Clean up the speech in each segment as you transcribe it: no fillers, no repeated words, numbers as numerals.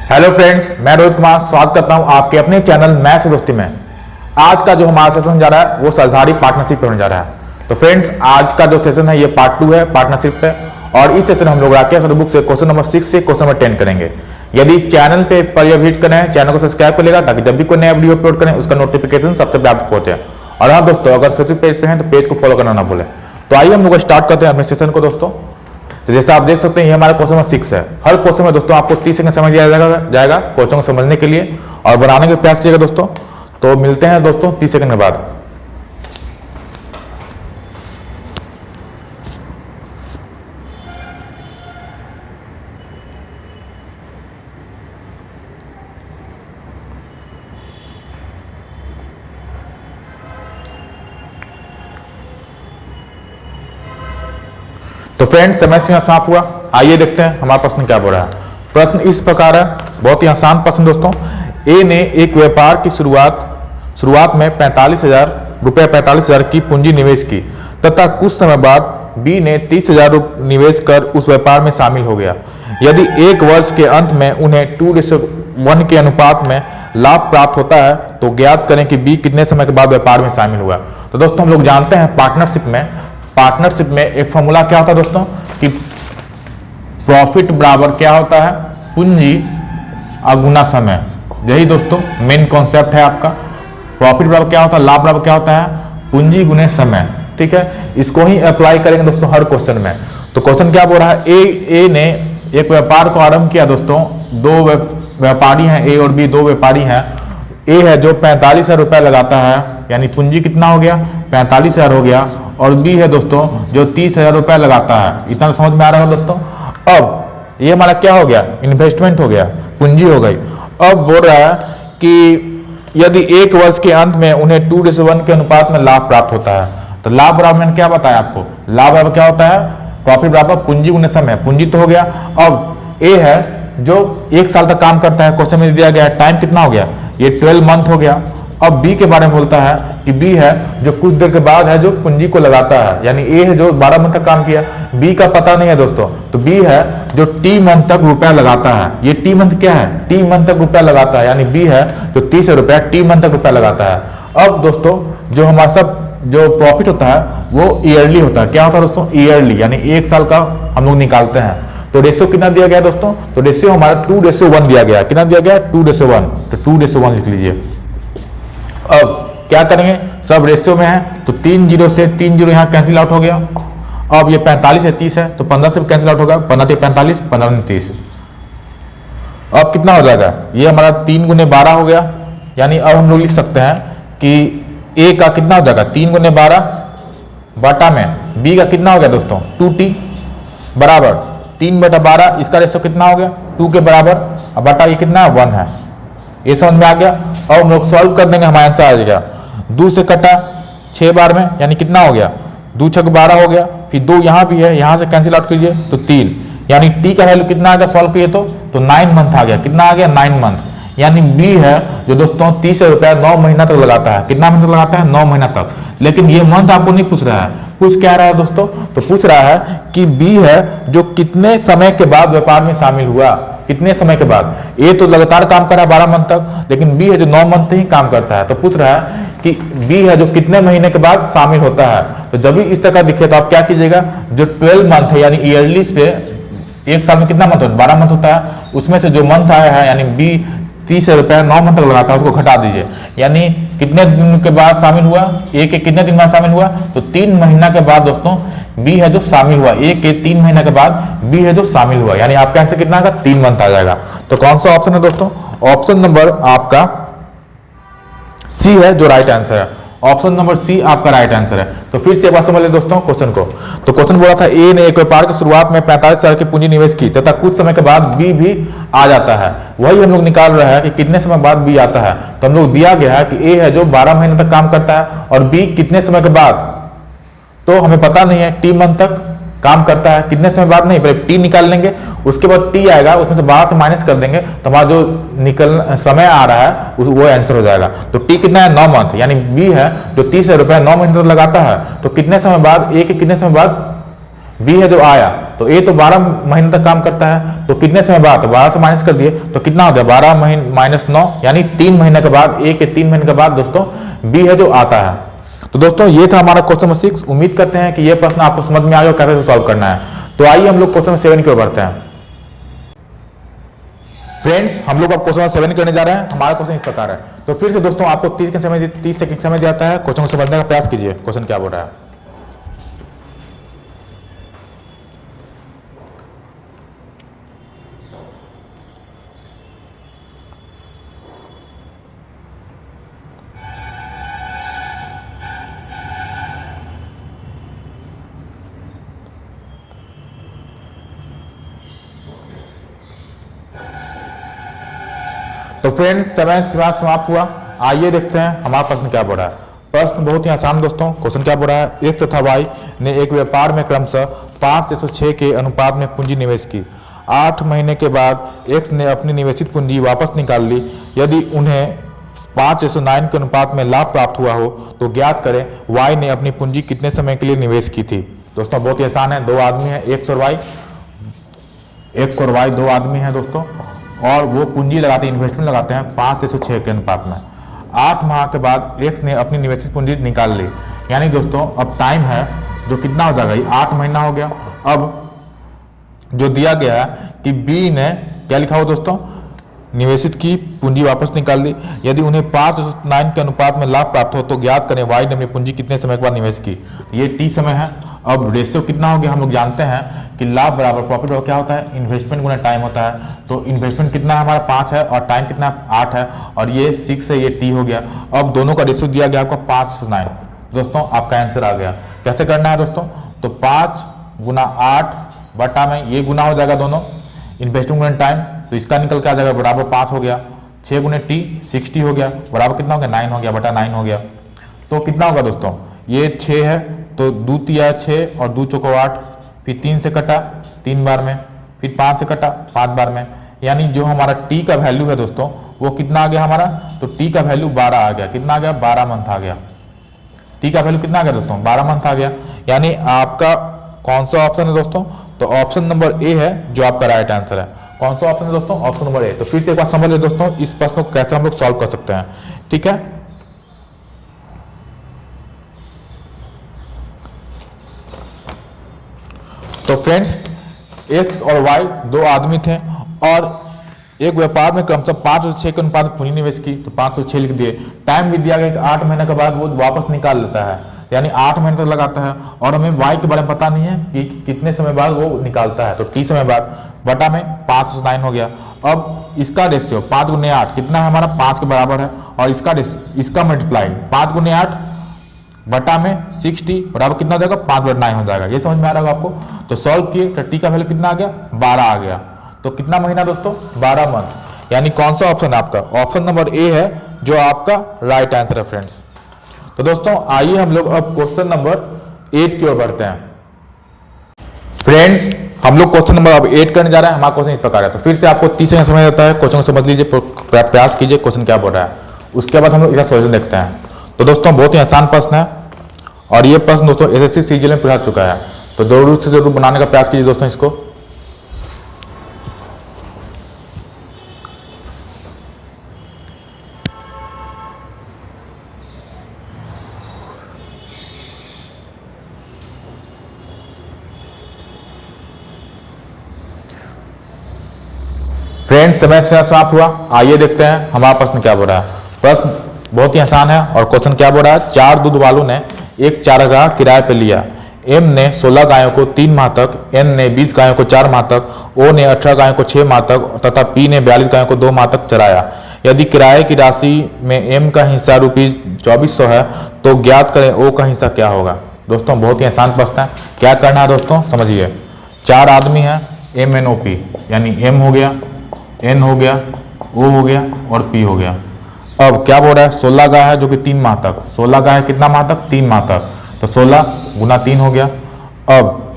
Hello friends, मैं रोहित कुमार स्वागत करता हूं आपके अपने चैनल मैथ्स दोस्ती में। आज का जो हमारा सेशन जा रहा है वो सरदारी पार्टनरशिप पे होने जा रहा है। तो फ्रेंड्स, आज का जो सेशन है ये पार्ट 2 है पार्टनरशिप पे, और इस सेशन में हम लोग राकेश बुक से क्वेश्चन नंबर 6 से क्वेश्चन नंबर 10 करेंगे। यदि चैनल पे पर यह विजिट करें, चैनल को सब्सक्राइब कर लेगा ताकि जब भी कोई नया वीडियो अपलोड करें उसका नोटिफिकेशन सबसे पहले आपको पहुंचे। और हाँ दोस्तों, अगर फेसबुक पेज पे हैं तो पेज को फॉलो करना ना भूलें। तो आइए हम लोग स्टार्ट करते हैं अपने सेशन को दोस्तों। तो जैसे आप देख सकते हैं ये हमारा क्वेश्चन नंबर 6 है। हर क्वेश्चन में दोस्तों आपको 30 सेकंड समय दिया जाएगा क्वेश्चन को समझने के लिए और बनाने के प्रयास कीजिएगा दोस्तों। तो मिलते हैं दोस्तों 30 सेकंड के बाद। तो फ्रेंड्स, समय सीमा समाप्त हुआ। आइए देखते हैं हमारा प्रश्न क्या बोल रहा है। प्रश्न इस प्रकार है, बहुत ही आसान प्रश्न दोस्तों। ए ने एक व्यापार की शुरुआत में 45,000 की पूंजी निवेश की तथा कुछ समय बाद बी ने 30,000 निवेश कर उस व्यापार में शामिल हो गया। यदि एक वर्ष के अंत में उन्हें 2:1 के अनुपात में लाभ प्राप्त होता है तो ज्ञात करें कि बी कितने समय के बाद व्यापार में शामिल हुआ। तो दोस्तों हम लोग जानते हैं पार्टनरशिप में एक फॉर्मूला क्या होता है दोस्तों कि प्रॉफिट बराबर क्या होता है, पूंजी अगुना समय। यही दोस्तों मेन कॉन्सेप्ट है आपका। प्रॉफिट बराबर क्या होता है, लाभ बराबर क्या होता है, पूंजी गुने समय। ठीक है, इसको ही अप्लाई करेंगे दोस्तों हर क्वेश्चन में। तो क्वेश्चन क्या बोल रहा है, ए ने एक व्यापार को आरंभ किया दोस्तों। दो व्यापारी हैं, ए और बी, दो व्यापारी हैं। ए है जो 45,000 रुपया लगाता है, यानी पूंजी कितना हो गया, 45,000 हो गया। और बी है दोस्तों जो 30,000 रुपया लगाता है। इतना समझ में आ रहा है दोस्तों। अब ये हमारा क्या हो गया, इन्वेस्टमेंट हो गया, पूंजी हो गई। अब बोल रहा है कि यदि एक वर्ष के अंत में उन्हें 2:1 के अनुपात में लाभ प्राप्त होता है। तो लाभ बराबर मैंने क्या बताया आपको, लाभ बराबर क्या होता है, प्रॉफिट बराबर पूंजी गुने समय। पूंजी तो हो गया। अब ए है जो 1 साल तक काम करता है, क्वेश्चन में दिया गया है टाइम कितना हो गया, ये 12 मंथ हो गया। अब बी के बारे में बोलता है कि बी है जो कुछ देर के बाद है जो पूंजी को लगाता है, यानी ए है जो 12 मंथ तक काम किया। बी का पता नहीं है दोस्तों, तो बी है जो टी मंथ तक रुपया लगाता है। ये टी मंथ क्या है, टी मंथ तक रुपया लगाता है, यानी बी है जो 30 रुपया टी मंथ तक रुपया लगाता है। अब दोस्तों जो हमारा सब जो प्रॉफिट होता है वो ईयरली होता है। क्या होता है दोस्तों, ईयरली, यानी 1 साल का हम लोग निकालते हैं। तो रेशियो कितना दिया गया दोस्तों, तो रेशियो हमारा 2:1 दिया गया। कितना दिया गया, 2:1। तो 2:1 लिख लीजिए। अब क्या करेंगे, सब रेशियो में है तो 3 0 से 3 0 यहाँ कैंसिल आउट हो गया। अब ये 45 है 30 है तो 15 से कैंसिल आउट होगा, 15 से 45, 15 से 30। अब कितना हो जाएगा, ये हमारा 3 गुने 12 हो गया। यानी अब हम लोग लिख सकते हैं कि ए का कितना हो जाएगा, 3 गुने 12 बटा में बी का कितना हो गया दोस्तों 2t बराबर 3/12। इसका रेशियो कितना हो गया 2 के बराबर, अब बटा ये कितना है 1 है। ये समझ में आ गया। और हम लोग सॉल्व कर देंगे, हमारा आंसर आ जाएगा 2 से कटा 6 बार में, यानी कितना हो गया 2 6 12 हो गया। फिर 2 यहाँ भी है, यहाँ से कैंसिल आउट कीजिए तो 3, यानी टी का वैल्यू कितना आ गया सॉल्व किए तो 9 मंथ आ गया। कितना आ गया 9 मंथ। यानी बी है जो दोस्तों 30 रुपया 9 महीना तक लगाता है। कितना महीना तक लगाता है, 9 महीना तक। लेकिन ये मंथ आपको नहीं पूछ रहा है, पूछ क्या रहा है दोस्तों, तो पूछ रहा है कि बी है जो कितने समय के बाद व्यापार में शामिल हुआ, कितने समय के बाद। ए तो लगातार काम कर रहा है 12 मंथ तक, लेकिन बी है जो 9 मंथ ही काम करता है। तो पूछ रहा है कि बी है जो कितने महीने के बाद शामिल होता है। तो जब भी इस तरह दिखे तो आप क्या कीजिएगा, जो 12 मंथ है यानी ईयरली पे 1 साल में कितना मंथ होता है 12 मंथ होता है, उसमें से जो मंथ आया है यानी बी 30 रुपया 9 मंथ तक लगाता है उसको घटा दीजिए। यानी कितने दिन के बाद शामिल हुआ, ए के कितने दिन बाद शामिल हुआ, तो 3 महीना के बाद दोस्तों बी है जो शामिल हुआ। ए के 3 महीना के बाद बी है जो शामिल हुआ, यानी आपका आंसर कितना आएगा 3 मंथ आ जाएगा। तो कौन सा ऑप्शन है दोस्तों, ऑप्शन नंबर आपका सी है जो राइट आंसर है। ऑप्शन नंबर सी आपका राइट आंसर है। तो फिर से एक बार समझ लें दोस्तों क्वेश्चन को। तो क्वेश्चन बोला था ए ने एक व्यापार की शुरुआत में 45,000 की पूंजी निवेश की तथा कुछ समय के बाद बी भी आ जाता है। वही हम लोग निकाल रहे हैं कि कितने समय बाद बी आता है। तो हम लोग दिया गया है कि ए है जो 12 महीने तक काम करता है और बी कितने समय के बाद, तो हमें पता नहीं है टी मंथ तक काम करता है, कितने समय बाद नहीं, पहले टी निकाल लेंगे, उसके बाद टी आएगा, उसमें से 12 से माइनस कर देंगे तो हमारा जो निकल समय आ रहा है वो आंसर हो जाएगा। तो टी कितना है 9 मंथ, यानी बी है जो 30 रुपया 9 महीने तक लगाता है। तो कितने समय बाद, ए के कितने समय बाद बी है जो आया, तो ए तो 12 महीने तक काम करता है, तो कितने समय बाद, तो 12 से माइनस कर दिए तो कितना हो गया 12 महीने माइनस 9, यानी 3 महीने के बाद, ए के 3 महीने के बाद दोस्तों बी है जो आता है। तो दोस्तों ये था हमारा क्वेश्चन नंबर 6। उम्मीद करते हैं कि ये प्रश्न आपको समझ में आ गया कैसे सॉल्व करना है। तो आइए हम लोग क्वेश्चन 7 की ओर बढ़ते हैं। फ्रेंड्स हम लोग अब क्वेश्चन 7 करने जा रहे हैं। हमारा क्वेश्चन इस प्रकार है। तो फिर से दोस्तों आपको 30 सेकंड समय जाता है, क्वेश्चन को समझने का प्रयास कीजिए। क्वेश्चन क्या बोल रहा है। तो फ्रेंड्स समय समाप्त हुआ। आइए देखते हैं हमारा प्रश्न क्या बोल रहा है। प्रश्न बहुत ही आसान दोस्तों। क्वेश्चन क्या बोल रहा है, एक्स तथा वाई ने एक व्यापार में क्रमशः 5:6 के अनुपात में पूंजी निवेश की। 8 महीने के बाद एक्स ने अपनी निवेशित पूंजी वापस निकाल ली। यदि उन्हें 5:9 के अनुपात में लाभ प्राप्त हुआ हो तो ज्ञात करें वाई ने अपनी पूंजी कितने समय के लिए निवेश की थी। दोस्तों बहुत ही आसान है, दो आदमी है, एक्स और वाई दो आदमी हैं दोस्तों, और वो पूंजी लगाते हैं, इन्वेस्टमेंट लगाते हैं 5:6 के अनुपात में। 8 माह के बाद एक्स ने अपनी निवेशित पूंजी निकाल ली। यानी दोस्तों अब टाइम है जो कितना हो जाएगा, 8 महीना हो गया। अब जो दिया गया है कि बी ने क्या लिखा हो दोस्तों, निवेशित की पूंजी वापस निकाल ली। यदि उन्हें 5:9 के अनुपात में लाभ प्राप्त हो तो ज्ञात करें वाई ने अपनी पूंजी कितने समय के बाद निवेश की। ये टी समय है। अब रेशियो कितना हो गया, हम लोग जानते हैं कि लाभ बराबर प्रॉफिट और क्या होता है, इन्वेस्टमेंट गुना टाइम होता है। तो इन्वेस्टमेंट कितना है हमारा 5 है और टाइम कितना 8 है, और ये 6 है, ये टी हो गया। अब दोनों का रेशियो दिया गया आपको 5:9। दोस्तों आपका आंसर आ गया। कैसे करना है दोस्तों, तो 5 गुना 8 बटा में ये गुना हो जाएगा दोनों, इन्वेस्टमेंट गुना टाइम, तो इसका निकल के आ जाएगा बराबर 5 हो गया। 6 गुने टी 60 हो गया, बराबर कितना हो गया 9 हो गया, बटा 9 हो गया। तो कितना होगा दोस्तों, ये 6 है तो 2 तिया 6 और 2 चौको 8, फिर 3 से कटा 3 बार में, फिर 5 से कटा 5 बार में। यानी जो हमारा टी का वैल्यू है दोस्तों वो कितना आ गया हमारा, तो टी का वैल्यू 12 आ गया। कितना आ गया, 12 मंथ आ गया। टी का वैल्यू कितना आ गया दोस्तों, 12 मंथ आ गया। यानी आपका कौन सा ऑप्शन है दोस्तों, तो ऑप्शन नंबर ए है जो आपका राइट आंसर है। कौन सा ऑप्शन है दोस्तों, ऑप्शन नंबर ए। तो फिर से एक बार समझ ले दोस्तों इस प्रश्न को कैसे हम लोग सॉल्व कर सकते हैं, ठीक है। तो फ्रेंड्स एक्स और वाई दो आदमी थे और एक व्यापार में क्रमशः 5:6 के अनुपात में पूंजी निवेश की, तो 5:6 लिख दिए। टाइम भी दिया गया कि 8 महीने के बाद वो वापस निकाल लेता है, यानी 8 महीने तक लगाता है। और हमें वाई के बारे में पता नहीं है कि कितने समय बाद वो निकालता है, तो टी समय बाद बटा में 5:9 हो गया। अब इसका रेशियो 5 गुने 8 कितना है हमारा, 5 के बराबर है, और इसका मल्टीप्लाई 5 गुने 8 बटा में 60 बराबर कितना हो जाएगा 5/9 हो जाएगा। ये समझ में आ रहा होगा आपको। तो सॉल्व किए तो टी का वैल्यू कितना आ गया, 12 आ गया। तो कितना महीना दोस्तों, 12 मंथ। यानी कौन सा ऑप्शन है आपका, ऑप्शन नंबर ए है जो आपका राइट आंसर है फ्रेंड्स। तो दोस्तों आइए हम लोग अब क्वेश्चन नंबर 8 की ओर बढ़ते हैं। फ्रेंड्स हम लोग क्वेश्चन नंबर अब 8 करने जा रहे हैं। हमारा क्वेश्चन इस प्रकार है। तो फिर से आपको 30 सेकंड समय देता है, क्वेश्चन को समझ लीजिए, प्रयास कीजिए क्वेश्चन क्या बोल रहा है। उसके बाद हम लोग इसका सॉल्यूशन देखते हैं। तो दोस्तों बहुत ही आसान प्रश्न है और ये प्रश्न दोस्तों एसएससी सीजीएल में पूछा चुका है, तो जरूर से जरूर बनाने का प्रयास कीजिए दोस्तों इसको। फ्रेंड्स समय समाप्त हुआ। आइए देखते हैं हमारा प्रश्न क्या बोल रहा है। प्रश्न बहुत ही आसान है और क्वेश्चन क्या बोल रहा है, 4 दूध वालों ने एक चारागाह किराए पर लिया। एम ने 16 गायों को 3 माह तक, एन ने 20 गायों को 4 माह तक, ओ ने 18 गायों को 6 माह तक तथा पी ने 42 गायों को 2 माह तक चराया। यदि किराए की राशि में एम का हिस्सा ₹2400 है तो ज्ञात करें ओ का हिस्सा क्या होगा। दोस्तों बहुत ही आसान प्रश्न है। क्या करना है दोस्तों समझिए। 4 आदमी हैं, एम एन ओ पी, यानी एम हो गया, एन हो गया, ओ हो गया और पी हो गया। अब क्या बोल रहा है, 16 गाय है जो कि 3 माह तक, 16 गाय है कितना माह तक, 3 माह तक, तो 16 गुना 3 हो गया। अब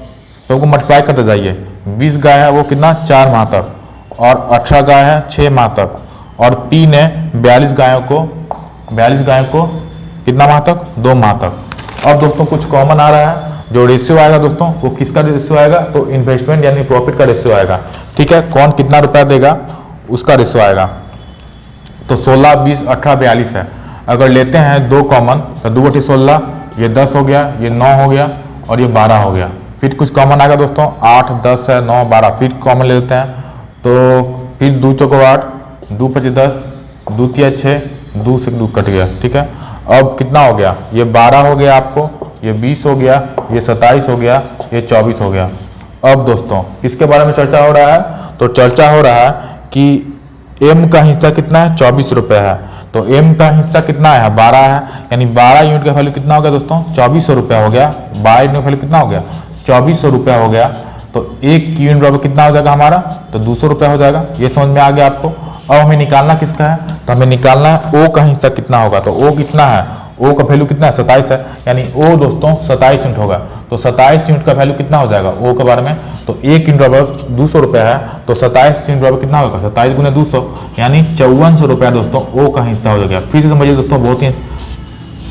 सबको मल्टीप्लाई करते जाइए। 20 गाय है वो कितना 4 माह तक, और 18 गाय है 6 माह तक, और पी ने 42 गायों को कितना माह तक, 2 माह तक। अब दोस्तों कुछ कॉमन आ रहा है, जो रेशियो आएगा दोस्तों वो किसका रेशियो आएगा, तो इन्वेस्टमेंट यानी प्रॉफिट का रेशियो आएगा। ठीक है, कौन कितना रुपया देगा उसका रेशियो आएगा। तो 16, 20, 18, 42 है। अगर लेते हैं दो कॉमन तो 2/16 ये 10 हो गया, ये 9 हो गया और ये 12 हो गया। फिर कुछ कॉमन आएगा दोस्तों, 8, 10 है, 9, 12 फिर कॉमन ले लेते हैं। तो फिर 2 चौको 8, 2 5 10, 2 3 6, 2 से 2 कट गया। ठीक है, अब कितना हो गया, ये 12 हो गया आपको, ये 20 हो गया, ये 27 हो गया, ये 24 हो गया। अब दोस्तों किसके बारे में चर्चा हो रहा है, तो चर्चा हो रहा है कि एम का हिस्सा कितना है, 24 रुपये है। तो एम का हिस्सा कितना है, 12 है, यानी 12 यूनिट का वैल्यू कितना हो गया दोस्तों, 2400 रुपया हो गया। 12 यूनिट का वैल्यू कितना हो गया, 2400 रुपया हो गया। तो एक यूनिट बराबर कितना हो जाएगा हमारा, तो 200 रुपया हो जाएगा। ये समझ में आ गया आपको। अब हमें निकालना किसका है, तो हमें निकालना है ओ का हिस्सा कितना होगा। तो ओ कितना है, ओ का वैल्यू कितना है, 27 है, यानी ओ दोस्तों 27 यूनिट होगा। तो 27 यूनिट का वैल्यू कितना हो जाएगा ओ के बारे में, तो एक यूनिट बराबर 200 रुपया है, तो 27 यूनिट बराबर कितना होगा, 27 गुने 200 यानी 5400 रुपया दोस्तों ओ का हिस्सा हो जाएगा। फिर से समझिए दोस्तों, बहुत ही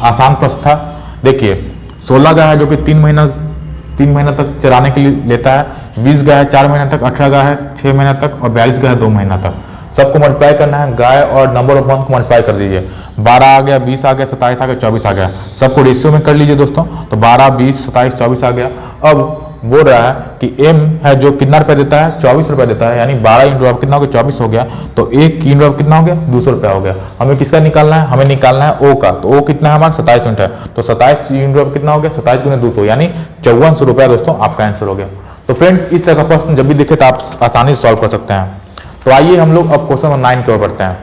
आसान प्रश्न था। देखिए 16 गाय है जो कि 3 महीना तक चराने के लिए लेता है, 20 गाय है 4 महीने तक, 18 गाय है 6 महीने तक और 42 गाय है 2 महीना तक। सबको मल्टीप्लाई करना है, गाय और नंबर ऑफ मंथ को मल्टीप्लाई कर दीजिए। 12 आ गया, 20 आ गया, 27 आ गया, 24 आ गया। सबको रेशियो में कर लीजिए दोस्तों। तो 12, 20, 27, 24 आ गया। अब बोल रहा है कि एम है जो कितना रुपया देता है, 24 रुपया देता है, यानी 12 यूनिट अब कितना हो गया, 24 हो गया। तो एक यूनिट अब कितना हो गया, 200 रुपया हो गया। हमें किसका निकालना है, हमें निकालना है ओ का। तो ओ कितना है हमारा, 27 यूनिट है। तो 27 यूनिट अब कितना हो गया, 27 गुने 200 यानी 5400 रुपया दोस्तों आपका आंसर हो गया। तो फ्रेंड्स इस तरह का प्रश्न जब भी दिखे तो आप आसानी से सॉल्व कर सकते हैं। तो आइए हम लोग अब क्वेश्चन नंबर 9 की ओर बढ़ते हैं।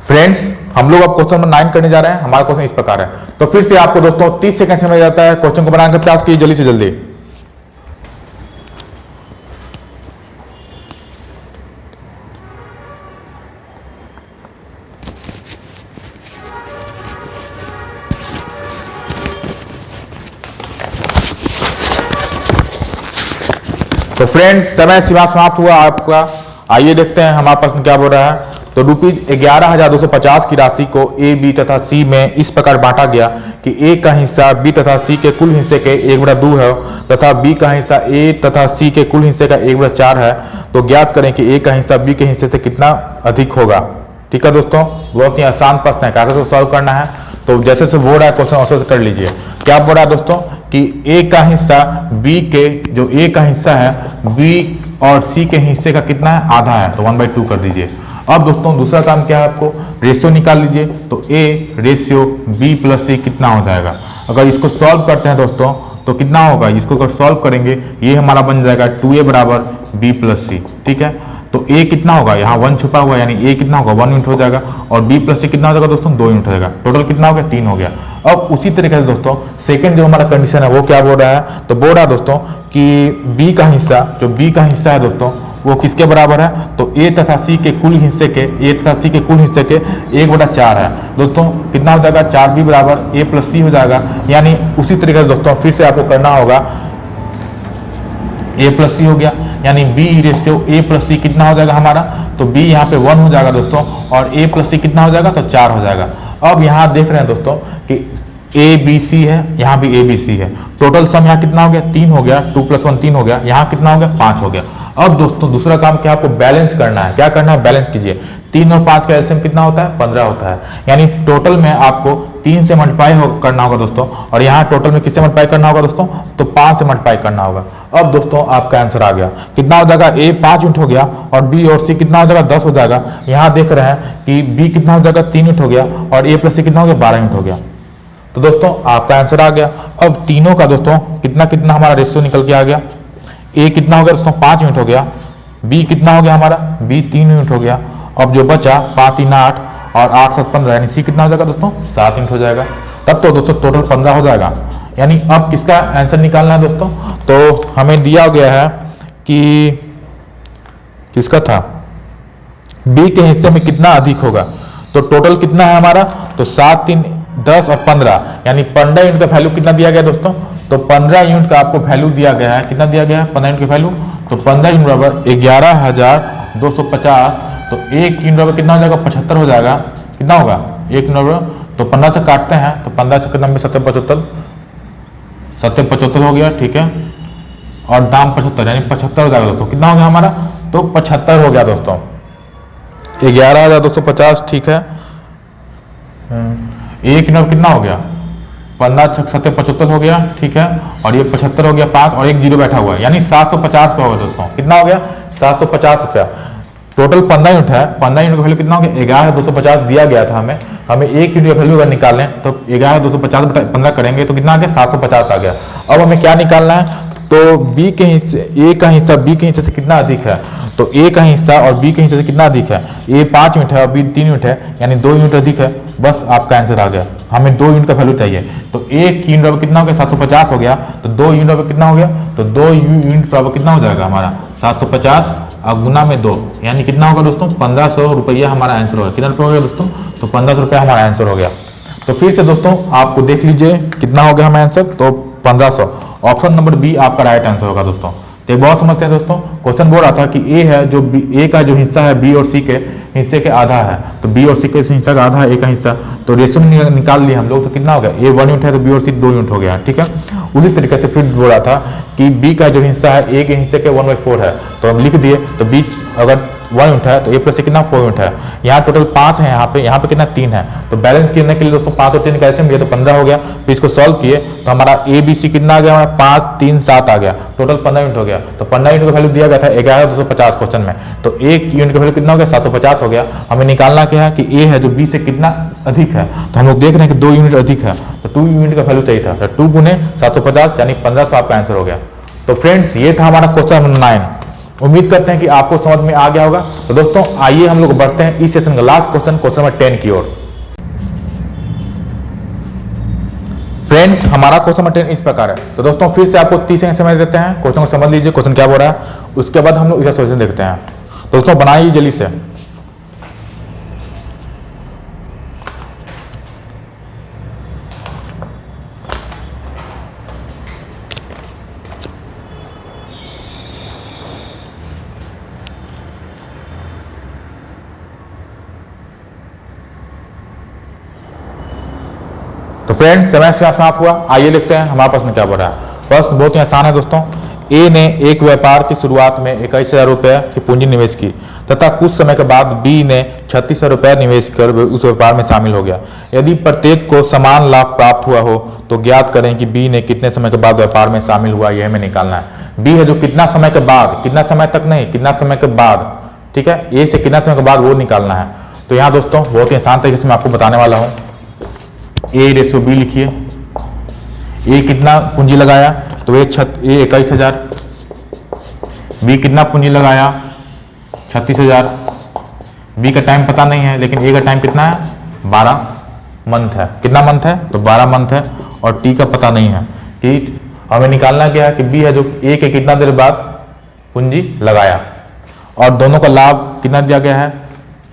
फ्रेंड्स हम लोग अब क्वेश्चन नंबर 9 करने जा रहे हैं। हमारा क्वेश्चन इस प्रकार है। तो फिर से आपको दोस्तों 30 सेकंड समय जाता है, क्वेश्चन को बनाने का प्रयास कीजिए जल्दी से जल्दी। तो फ्रेंड्स समय सीमा समाप्त हुआ आपका। आइए देखते हैं हमारा प्रश्न क्या बोल रहा है। तो ₹11,250 की राशि को ए, बी तथा सी में इस प्रकार बांटा गया कि ए का हिस्सा बी तथा सी के कुल हिस्से के 1/2 है तथा बी का हिस्सा ए तथा सी के कुल हिस्से का 1/4 है। तो ज्ञात करें कि ए का हिस्सा बी के हिस्से से कितना अधिक होगा। ठीक है दोस्तों, बहुत ही आसान प्रश्न है, कैसे सॉल्व करना है। तो जैसे से बोल रहा है क्वेश्चन वैसे से कर लीजिए। क्या बोल रहा है दोस्तों कि ए का हिस्सा बी के, जो ए का हिस्सा है बी और सी के हिस्से का कितना है, आधा है। तो 1/2 कर दीजिए। अब दोस्तों दूसरा काम क्या है, आपको रेशियो निकाल लीजिए। तो ए रेशियो बी प्लस सी कितना हो जाएगा। अगर इसको सॉल्व करते हैं दोस्तों तो कितना होगा, इसको अगर सॉल्व करेंगे ये हमारा बन जाएगा 2a बराबर बी प्लस सी। ठीक है, तो a कितना होगा, यहाँ 1 छुपा हुआ है यानी a कितना होगा 1 यूनिट हो जाएगा और b प्लस सी कितना हो जाएगा दोस्तों 2 यूनिट हो जाएगा। टोटल कितना हो गया 3 हो गया। अब उसी तरीके से दोस्तों सेकंड जो हमारा कंडीशन है वो क्या बोल रहा है, तो बोल रहा है दोस्तों कि b का हिस्सा, जो b का हिस्सा है दोस्तों वो किसके बराबर है, तो a तथा c के कुल हिस्से के, a तथा c के कुल हिस्से के 1/4 है दोस्तों। कितना हो जाएगा 4b बराबर a प्लस सी हो जाएगा। यानी उसी तरीके से दोस्तों फिर से आपको करना होगा, a प्लस सी हो गया यानी b रेशियो a प्लस सी कितना हो जाएगा हमारा, तो b यहाँ पे 1 हो जाएगा दोस्तों और a प्लस सी कितना हो जाएगा, तो 4 हो जाएगा। अब यहाँ देख रहे हैं दोस्तों कि ए बी सी है, यहाँ भी ए बी सी है। टोटल सम यहाँ कितना हो गया 3 हो गया, 2 + 1 3 हो गया, यहाँ कितना हो गया 5 हो गया। अब दोस्तों दूसरा काम क्या, आपको बैलेंस करना है। क्या करना है, बैलेंस कीजिए। 3 और 5 का एलसीएम कितना होता है 15 होता है, यानी टोटल में आपको 3 से मल्टीप्लाई करना होगा दोस्तों और यहाँ टोटल में किससे मल्टीप्लाई करना होगा दोस्तों, तो 5 से मल्टीप्लाई करना होगा। अब दोस्तों आपका आंसर आ गया, कितना हो जाएगा, ए 5 यूनिट हो गया और बी और सी कितना हो जाएगा 10 हो जाएगा। यहाँ देख रहे हैं कि बी कितना हो जाएगा 3 यूनिट हो गया और ए प्लस सी कितना हो गया 12 यूनिट हो गया। तो दोस्तों आपका आंसर आ गया। अब तीनों का दोस्तों कितना कितना हमारा रेशियो निकल के आ गया। ए कितना हो गया दोस्तों 5 यूनिट हो गया, बी कितना हो गया हमारा, बी 3 यूनिट हो गया। अब जो बचा 5 3 8 और 8 7 15 यानी सी कितना हो जाएगा दोस्तों 7 यूनिट हो जाएगा। तब तो दोस्तों टोटल 15 हो जाएगा। यानी अब किसका आंसर निकालना है दोस्तों, तो हमें दिया गया है कि किसका था, बी के हिस्से में कितना अधिक होगा। तो टोटल कितना है हमारा, तो 7 3 10 और 15 यानी 15 यूनिट का वैल्यू कितना दिया गया दोस्तों, तो 15 यूनिट का आपको वैल्यू दिया गया है। कितना दिया गया है 15 यूनिट का वैल्यू, तो 15 यूनिट बराबर 11,250। तो एक यूनिट बराबर कितना हो जाएगा 75 हो जाएगा। कितना होगा एक यूनिट बराबर, तो 15 से काटते हैं तो 15 × 90 70 75 775 हो गया, ठीक है, और दाम 75 यानी 75 हो जाएगा दोस्तों। कितना हो गया हमारा? तो 75 हो गया दोस्तों। 11,250, ठीक है। एक यूनिट कितना हो गया? 15 छक 775 हो गया, ठीक है, और ये 75 हो गया 5 और एक जीरो बैठा हुआ है, यानी 750 रुपया होगा दोस्तों। कितना हो गया? 750 रुपया। टोटल 15 यूनिट है। 15 यूनिट का वैल्यू कितना हो गया? 11,250 दिया गया था हमें। हमें एक यूनिट का वैल्यू अगर निकालें तो 11,250 बटा 15 करेंगे तो कितना आ गया? 750 आ गया। अब हमें क्या निकालना है? तो बी के हिस्से, ए का हिस्सा बी के हिस्से से कितना अधिक है? तो ए का हिस्सा और बी के हिस्से से कितना अधिक है? ए 5 यूनिट है और बी 3 यूनिट है, यानी 2 यूनिट अधिक है। बस आपका आंसर आ गया। हमें 2 यूनिट का वैल्यू चाहिए, तो एक यूनिट पर कितना हो गया? 750 हो गया। तो 2 यूनिट पर कितना हो गया? तो 2 यूनिट पर कितना हो जाएगा हमारा? 750 और गुना में 2, यानी कितना होगा दोस्तों? 1500 रुपया हमारा आंसर होगा। कितना रुपये हो गया दोस्तों? तो 1500 रुपया हमारा आंसर हो गया। तो फिर से दोस्तों आपको देख लीजिए कितना हो गया हमारा आंसर, तो 1500। ऑप्शन नंबर बी आपका राइट आंसर होगा दोस्तों। तो एक बहुत समझते हैं दोस्तों, क्वेश्चन बोल रहा था कि ए है जो ए का जो हिस्सा है बी और सी के हिस्से के आधा है, तो बी और सी के हिस्सा का आधा है ए का हिस्सा, तो रेशियो में निकाल लिए हम लोग। तो कितना हो गया? ए 1 यूनिट है तो बी और सी 2 यूनिट हो गया, ठीक है। उसी तरीके से फिर बोला था कि बी का जो हिस्सा है ए के हिस्से के 1/4 है, तो हम लिख दिए। तो बी अगर 1 यूनिट है तो ए प्लस कितना 4 यूनिट है। यहाँ टोटल 5 है, यहाँ पे कितना 3 है। तो बैलेंस करने के लिए दोस्तों 5 और 3 कैसे मिले? तो 15 हो गया। फिर इसको सॉल्व किए तो हमारा ए बी सी कितना आ गया? हमारा 5 3 7 आ गया। टोटल 15 यूनिट हो गया। तो 15 यूनिट का वैल्यू दिया गया था 11,250 क्वेश्चन में, तो एक यूनिट का वैल्यू कितना हो गया? 750 हो गया। हमें निकालना क्या है कि ए है जो बी से कितना अधिक है, तो हम लोग देख रहे हैं कि 2 यूनिट अधिक है, तो 2 यूनिट का वैल्यू चाहिए था। तो 2 गुने 750 यानी 1500 आपका आंसर हो गया। तो फ्रेंड्स ये था हमारा क्वेश्चन नंबर 9। उम्मीद करते हैं कि आपको समझ में आ गया होगा। तो दोस्तों आइए हम लोग बढ़ते हैं इस सेशन का लास्ट क्वेश्चन, क्वेश्चन नंबर 10 की ओर। फ्रेंड्स हमारा क्वेश्चन नंबर 10 इस प्रकार है। तो दोस्तों फिर से आपको 30 सेकंड समय देते हैं, क्वेश्चन को समझ लीजिए क्वेश्चन क्या बोल रहा है, उसके बाद हम लोग इसका सॉल्यूशन देखते हैं। दोस्तों बनाइए जल्दी से। तो फ्रेंड्स समय से समाप्त हुआ। आइए देखते हैं हमारे प्रश्न क्या बोल रहा है। प्रश्न बहुत ही आसान है दोस्तों। ए ने एक व्यापार की शुरुआत में 21,000 रुपये की पूंजी निवेश की तथा कुछ समय के बाद बी ने 36,000 रुपये निवेश कर उस व्यापार में शामिल हो गया। यदि प्रत्येक को समान लाभ प्राप्त हुआ हो तो ज्ञात करें कि बी ने कितने समय के बाद व्यापार में शामिल हुआ, यह हमें निकालना है। बी है जो कितना समय के बाद, कितना समय तक नहीं, कितना समय के बाद, ठीक है। ए से कितना समय के बाद वो निकालना है। तो यहाँ दोस्तों बहुत ही आसान तरीके से मैं आपको बताने वाला हूँ। ए रेशो बी लिखिए। ए कितना पूंजी लगाया? तो ए 21,000। बी कितना पूंजी लगाया? 36,000। बी का टाइम पता नहीं है, लेकिन ए का टाइम कितना है? 12 मंथ है। कितना मंथ है? तो 12 मंथ है। और टी का पता नहीं है। ठीक, हमें निकालना क्या है कि बी है जो ए के कितना देर बाद पूंजी लगाया, और दोनों का लाभ कितना दिया गया है?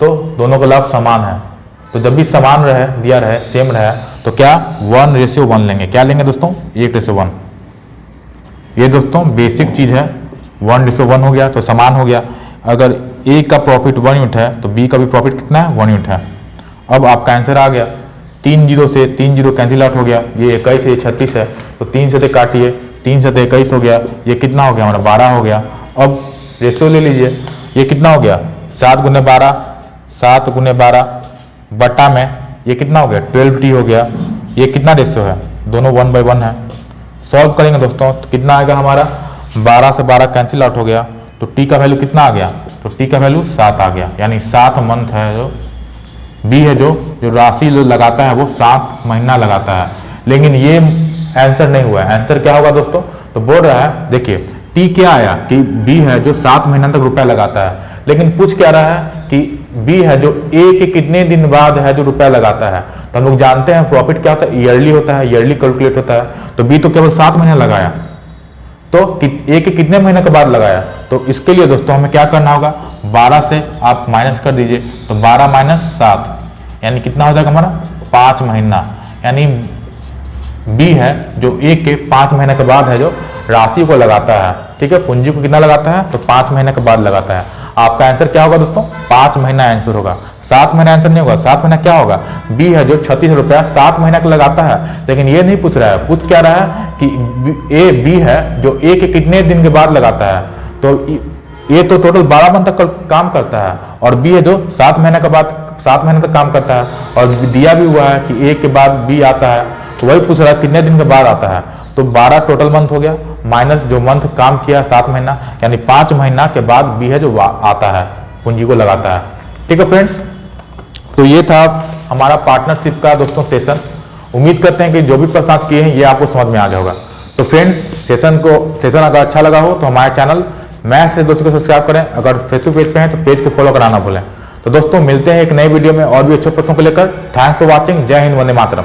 तो दोनों का लाभ समान है। तो जब भी समान रहे, दिया रहे, सेम रहे, तो क्या 1:1 लेंगे। क्या लेंगे दोस्तों? 1:1। ये दोस्तों बेसिक चीज है। 1:1 हो गया तो समान हो गया। अगर ए का प्रॉफिट 1 यूनिट है तो बी का भी प्रॉफिट कितना है? 1 यूनिट है। अब आपका आंसर आ गया। 3 जीरो से 3 जीरो कैंसिल आउट हो गया। ये 21 है, 36 है, तो 3 से काटिए, 3 से 21 हो गया। ये कितना हो गया हमारा? 12 हो गया। अब रेशियो ले लीजिए। ये कितना हो गया? 7 गुने 12, 7 गुने 12 बटा में ये कितना हो गया? 12t हो गया। ये कितना रेशियो है? दोनों 1/1 है। सॉल्व करेंगे दोस्तों तो कितना आएगा हमारा? 12 से 12 कैंसिल आउट हो गया, तो टी का वैल्यू कितना आ गया? तो टी का वैल्यू 7 आ गया। यानी 7 मंथ है जो बी है जो राशि लगाता है वो 7 महीना लगाता है। लेकिन ये आंसर नहीं हुआ है। आंसर क्या होगा दोस्तों? तो बोल रहा है, देखिए टी क्या आया कि बी है जो 7 महीना तक रुपया लगाता है, लेकिन पूछ क्या रहा है कि बी है जो ए के कितने दिन बाद है जो रुपया लगाता है। तो हम लोग जानते हैं प्रॉफिट क्या होता है? ईयरली होता है, ईयरली कैलकुलेट होता है। तो बी तो केवल 7 महीने लगाया, तो ए के कितने महीने के बाद लगाया? तो इसके लिए दोस्तों हमें क्या करना होगा? 12 से आप माइनस कर दीजिए, तो 12 माइनस 7 यानी कितना हो जाएगा हमारा? 5 महीना। यानी बी है जो ए के 5 महीने के बाद है जो राशि को लगाता है, ठीक है। पूंजी को कितना लगाता है? तो 5 महीने के बाद लगाता है। आपका आंसर क्या होगा दोस्तों? 5 महीना आंसर होगा, 7 महीना आंसर नहीं होगा। 7 महीना क्या होगा? बी है जो 36 रुपया 7 महीना का लगाता है। लेकिन ये नहीं पूछ रहा है, पूछ क्या रहा है कि ए बी है जो ए के कितने दिन के बाद लगाता है। तो ए तो टोटल 12 मंथ तक काम करता है और बी है जो 7 महीने के बाद 7 महीने तक काम करता है। और दिया भी हुआ है कि ए के बाद बी आता है, तो वही पूछ रहा है कितने दिन के बाद आता है। तो 12 टोटल मंथ हो गया, माइनस जो मंथ काम किया 7 महीना, यानी 5 महीना के बाद बी है जो आता है, पूंजी को लगाता है। ठीक है फ्रेंड्स, तो ये था हमारा पार्टनरशिप का दोस्तों सेशन। उम्मीद करते हैं कि जो भी प्रश्न आज किए हैं ये आपको समझ में आ गया होगा। तो फ्रेंड्स, सेशन अगर अच्छा लगा हो तो हमारे चैनल मैथ्स से दोस्तों को सब्सक्राइब करें। अगर फेसबुक पेज पे हैं तो पेज को फॉलो कराना भूलें। तो दोस्तों मिलते हैं एक नई वीडियो में और भी अच्छे प्रश्नों को लेकर। Thanks for watching. जय हिंद, वंदे मातरम।